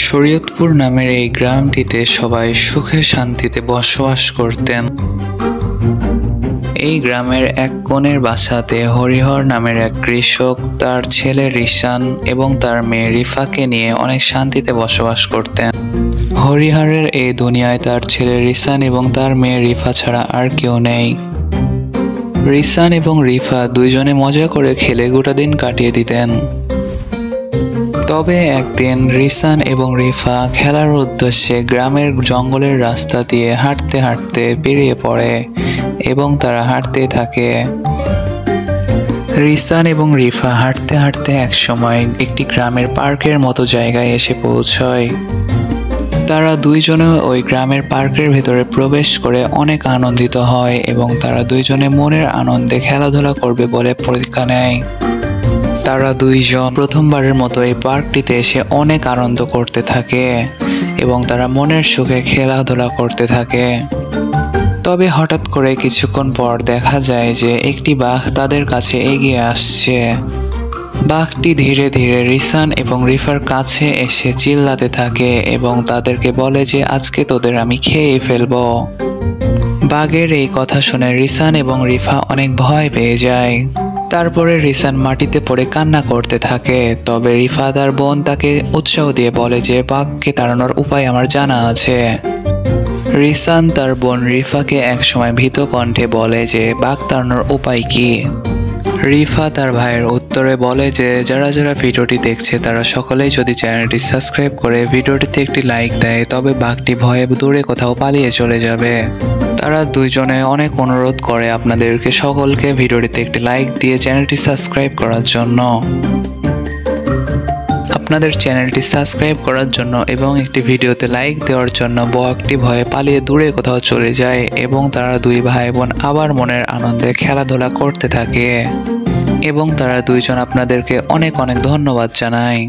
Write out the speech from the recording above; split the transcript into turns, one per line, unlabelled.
শরীয়তপুর নামের এই গ্রামটিতে সবাই সুখে শান্তিতে বসবাস করতেন। এই গ্রামের এক কোণের বাসাতে হরিহর নামের এক কৃষক তার ছেলে রিশান এবং তার মেয়ে রিফাকে নিয়ে অনেক শান্তিতে বসবাস করতেন। হরিহরের এই দুনিয়ায় তার ছেলে রিশান এবং তার মেয়ে রিফা ছাড়া আর কেউ নেই। রিশান এবং রিফা দুইজনে মজা করে খেলে গোটা দিন কাটিয়ে দিতেন। তবে একদিন রিশান এবং রিফা খেলার উদ্দেশ্যে গ্রামের জঙ্গলের রাস্তা দিয়ে হাঁটতে হাঁটতে বেরিয়ে পড়ে এবং তারা হাঁটতেই থাকে। রিশান এবং রিফা হাঁটতে হাঁটতে একসময় একটি গ্রামের পার্কের মতো জায়গায় এসে পৌঁছয়। তারা দুইজনে ওই গ্রামের পার্কের ভেতরে প্রবেশ করে অনেক আনন্দিত হয় এবং তারা দুইজনে মনের আনন্দে খেলাধুলা করবে বলে প্রতিজ্ঞা নেয়। তারা দুইজন প্রথমবারের মতো এই পার্কটিতে এসে অনেক আনন্দ করতে থাকে এবং তারা মনের সুখে খেলাধুলা করতে থাকে। তবে হঠাৎ করে কিছুক্ষণ পর দেখা যায় যে একটি বাঘ তাদের কাছে এগিয়ে আসছে। বাঘটি ধীরে ধীরে রিশান এবং রিফার কাছে এসে চিল্লাতে থাকে এবং তাদেরকে বলে যে আজকে তোদের আমি খেয়ে ফেলবো। বাঘের এই কথা শুনে রিশান এবং রিফা অনেক ভয় পেয়ে যায়। তারপরে রিশান মাটিতে পড়ে কান্না করতে থাকে। তবে রিফা তার বোন তাকে উৎসাহ দিয়ে বলে যে বাঘকে তাড়ানোর উপায় আমার জানা আছে। রিশান তার বোন রিফাকে একসময় ভীত কণ্ঠে বলে যে বাঘ তাড়ানোর উপায় কি। রিফা তার ভাইয়ের উত্তরে বলে যে যারা যারা ভিডিওটি দেখছে তারা সকলেই যদি চ্যানেলটি সাবস্ক্রাইব করে ভিডিওটিতে একটি লাইক দেয় তবে বাঘটি ভয়ে দূরে কোথাও পালিয়ে চলে যাবে। তারা দুইজনে অনেক অনুরোধ করে আপনাদেরকে সকলকে ভিডিওটিতে একটি লাইক দিয়ে চ্যানেলটি সাবস্ক্রাইব করার জন্য। আপনাদের চ্যানেলটি সাবস্ক্রাইব করার জন্য এবং একটি ভিডিওতে লাইক দেওয়ার জন্য বাঘটি ভয়ে পালিয়ে দূরে কোথাও চলে যায় এবং তারা দুই ভাই বোন আবার মনের আনন্দে খেলাধুলা করতে থাকে এবং তারা দুইজন আপনাদেরকে অনেক অনেক ধন্যবাদ জানায়।